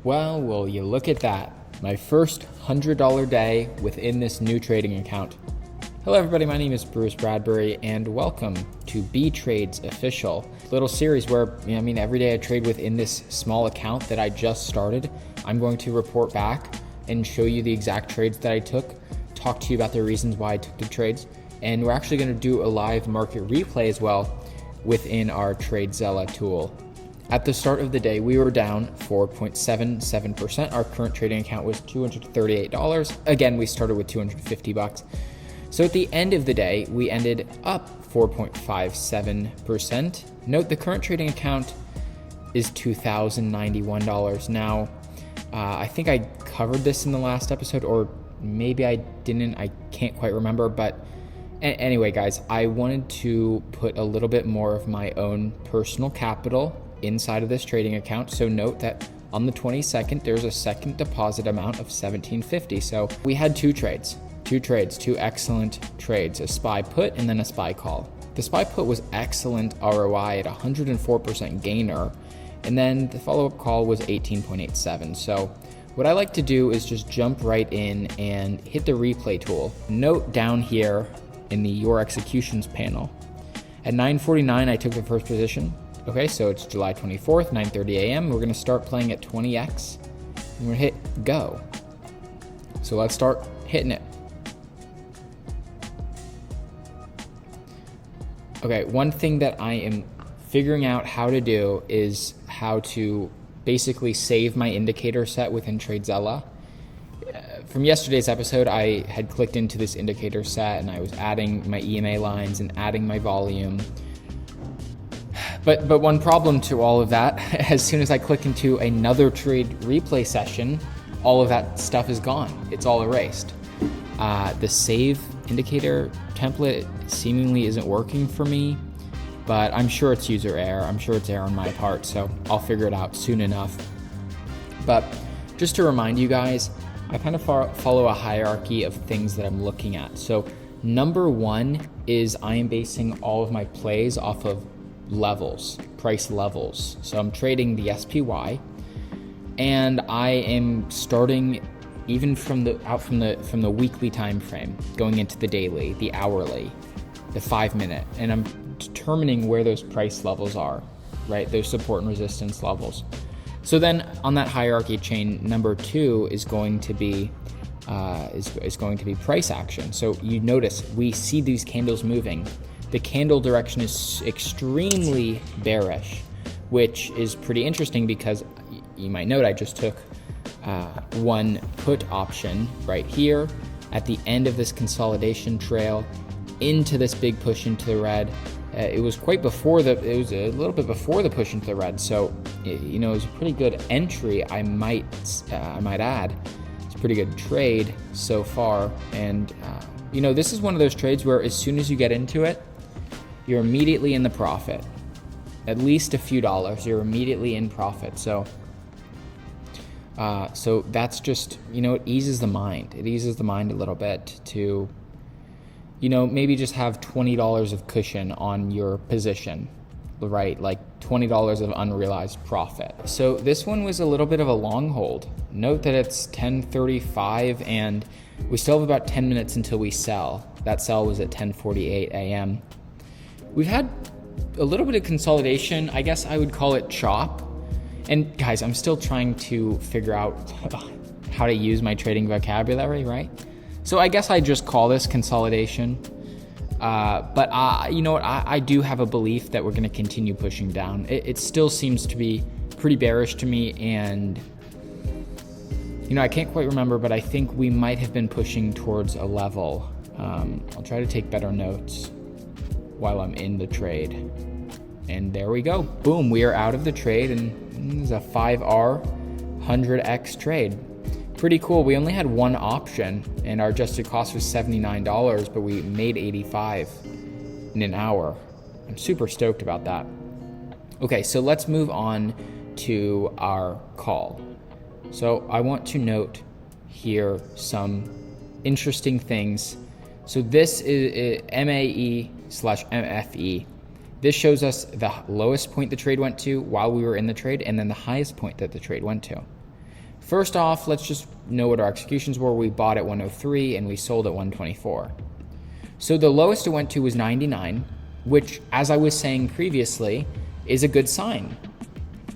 Well, will you look at that. My first $100 day within this new trading account. Hello everybody, my name is Bruce Bradbury and welcome to B-Trades Official. Little series where, every day I trade within this small account that I just started. I'm going to report back and show you the exact trades that I took, talk to you about the reasons why I took the trades, and we're actually going to do a live market replay as well within our TradeZella tool. At the start of the day, we were down 4.77%. Our current trading account was $238. Again, we started with $250. So at the end of the day, we ended up 4.57%. Note the current trading account is $2,091. Now, I think I covered this in the last episode, or maybe I didn't. I can't quite remember. But anyway, guys, I wanted to put a little bit more of my own personal capital inside of this trading account. So note that on the 22nd, there's a second deposit amount of $1,750. So we had two excellent trades, a SPY put and then a SPY call. The SPY put was excellent ROI at 104% gainer. And then the follow-up call was 18.87. So what I like to do is just jump right in and hit the replay tool. Note down here in the Your Executions panel. At 9:49, I took the first position. Okay, so it's July 24th, 9:30 a.m. We're gonna start playing at 20x. And we're gonna hit go. So let's start hitting it. Okay, one thing that I am figuring out how to do is how to basically save my indicator set within TradeZella. From yesterday's episode, I had clicked into this indicator set and I was adding my EMA lines and adding my volume. But one problem to all of that, as soon as I click into another trade replay session, all of that stuff is gone. It's all erased. The save indicator template seemingly isn't working for me, but I'm sure it's user error. I'm sure it's error on my part, so I'll figure it out soon enough. But just to remind you guys, I kind of follow a hierarchy of things that I'm looking at. So number one is I am basing all of my plays off of levels, price levels. So I'm trading the SPY, and I am starting even from the weekly time frame, going into the daily, the hourly, the 5 minute, and I'm determining where those price levels are, right? Those support and resistance levels. So then on that hierarchy chain, number two is going to be price action. So you notice we see these candles moving. The candle direction is extremely bearish, which is pretty interesting because you might note I just took one put option right here at the end of this consolidation trail into this big push into the red. It was a little bit before the push into the red. So, it was a pretty good entry. I might add, it's a pretty good trade so far. And, this is one of those trades where as soon as you get into it, you're immediately in the profit. At least a few dollars, you're immediately in profit. So that's just, it eases the mind. It eases the mind a little bit to, maybe just have $20 of cushion on your position, right? Like $20 of unrealized profit. So this one was a little bit of a long hold. Note that it's 10:35 and we still have about 10 minutes until we sell. That sell was at 10:48 a.m. We've had a little bit of consolidation. I guess I would call it chop. And guys, I'm still trying to figure out how to use my trading vocabulary, right? So I guess I just call this consolidation. But you know what? I do have a belief that we're going to continue pushing down. It still seems to be pretty bearish to me. And, I can't quite remember, but I think we might have been pushing towards a level. I'll try to take better notes while I'm in the trade. And there we go. Boom, we are out of the trade, and this is a 5R 100x trade. Pretty cool. We only had one option, and our adjusted cost was $79, but we made $85 in an hour. I'm super stoked about that. Okay, so let's move on to our call. So I want to note here some interesting things. So this is MAE/MFE. This shows us the lowest point the trade went to while we were in the trade, and then the highest point that the trade went to. First off, let's just know what our executions were. We bought at 103 and we sold at 124. So the lowest it went to was 99, which, as I was saying previously, is a good sign.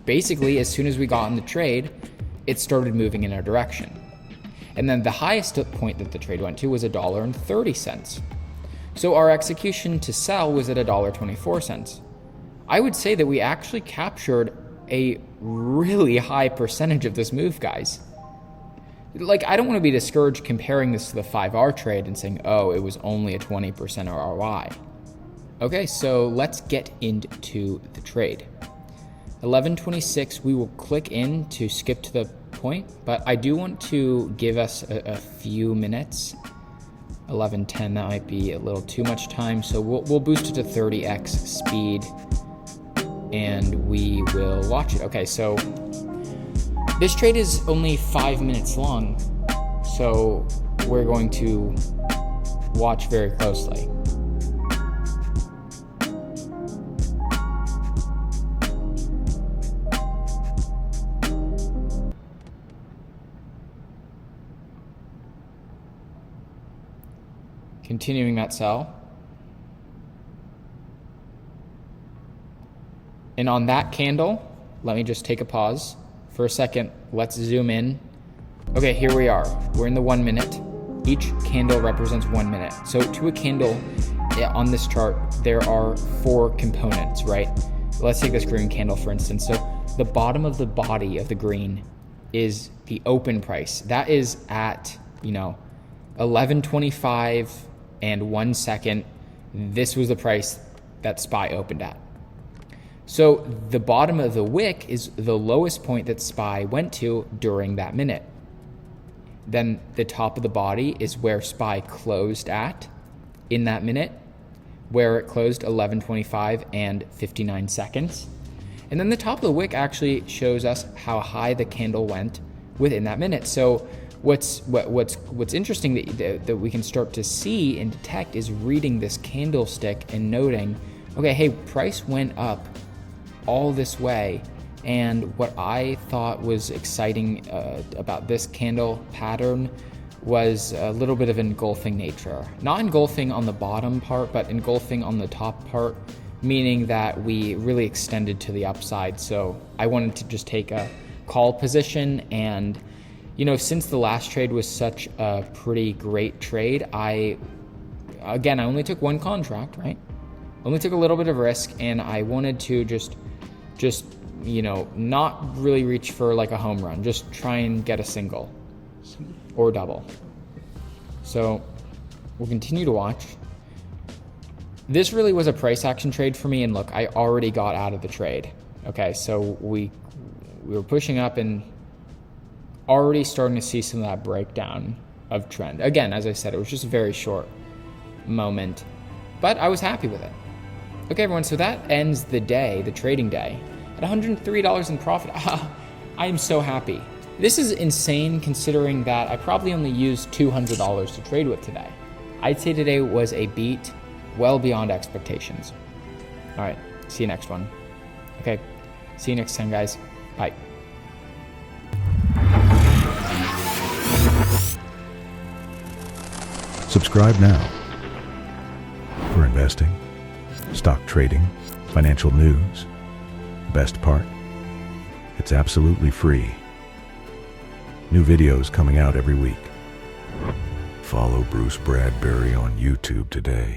Basically, as soon as we got in the trade, it started moving in our direction. And then the highest point that the trade went to was $1.30. So our execution to sell was at $1.24. I would say that we actually captured a really high percentage of this move, guys. Like, I don't want to be discouraged comparing this to the 5R trade and saying, oh, it was only a 20% ROI. Okay, so let's get into the trade. 11:26, we will click in to skip to the point, but I do want to give us a few minutes. 11:10, that might be a little too much time, so we'll boost it to 30x speed, and we will watch it. Okay, so this trade is only 5 minutes long, so we're going to watch very closely. Continuing that sell. And on that candle, let me just take a pause for a second. Let's zoom in. Okay, here we are. We're in the 1 minute. Each candle represents 1 minute. So to a candle on this chart, there are 4 components, right? Let's take this green candle, for instance. So the bottom of the body of the green is the open price. That is at, 11.25 and 1 second. This was the price that SPY opened at. So the bottom of the wick is the lowest point that SPY went to during that minute. Then the top of the body is where SPY closed at in that minute, where it closed 11.25 and 59 seconds. And then the top of the wick actually shows us how high the candle went within that minute. So what's interesting that we can start to see and detect is reading this candlestick and noting, okay, hey, price went up all this way, and what I thought was exciting about this candle pattern was a little bit of engulfing nature. Not engulfing on the bottom part, but engulfing on the top part, meaning that we really extended to the upside. So I wanted to just take a call position, and since the last trade was such a pretty great trade, I only took 1 contract, right? Only took a little bit of risk, and I wanted to just not really reach for like a home run, just try and get a single or double. So we'll continue to watch. This really was a price action trade for me, and look, I already got out of the trade. Okay, so we were pushing up and already starting to see some of that breakdown of trend. Again, as I said, it was just a very short moment, but I was happy with it. Okay, everyone, so that ends the day, the trading day, at $103 in profit. I am so happy. This is insane considering that I probably only used $200 to trade with today. I'd say today was a beat well beyond expectations. All right, see you next one. Okay, see you next time, guys. Bye. Subscribe now for investing, stock trading, financial news. Best part, it's absolutely free. New videos coming out every week. Follow Bruce Bradbury on YouTube today.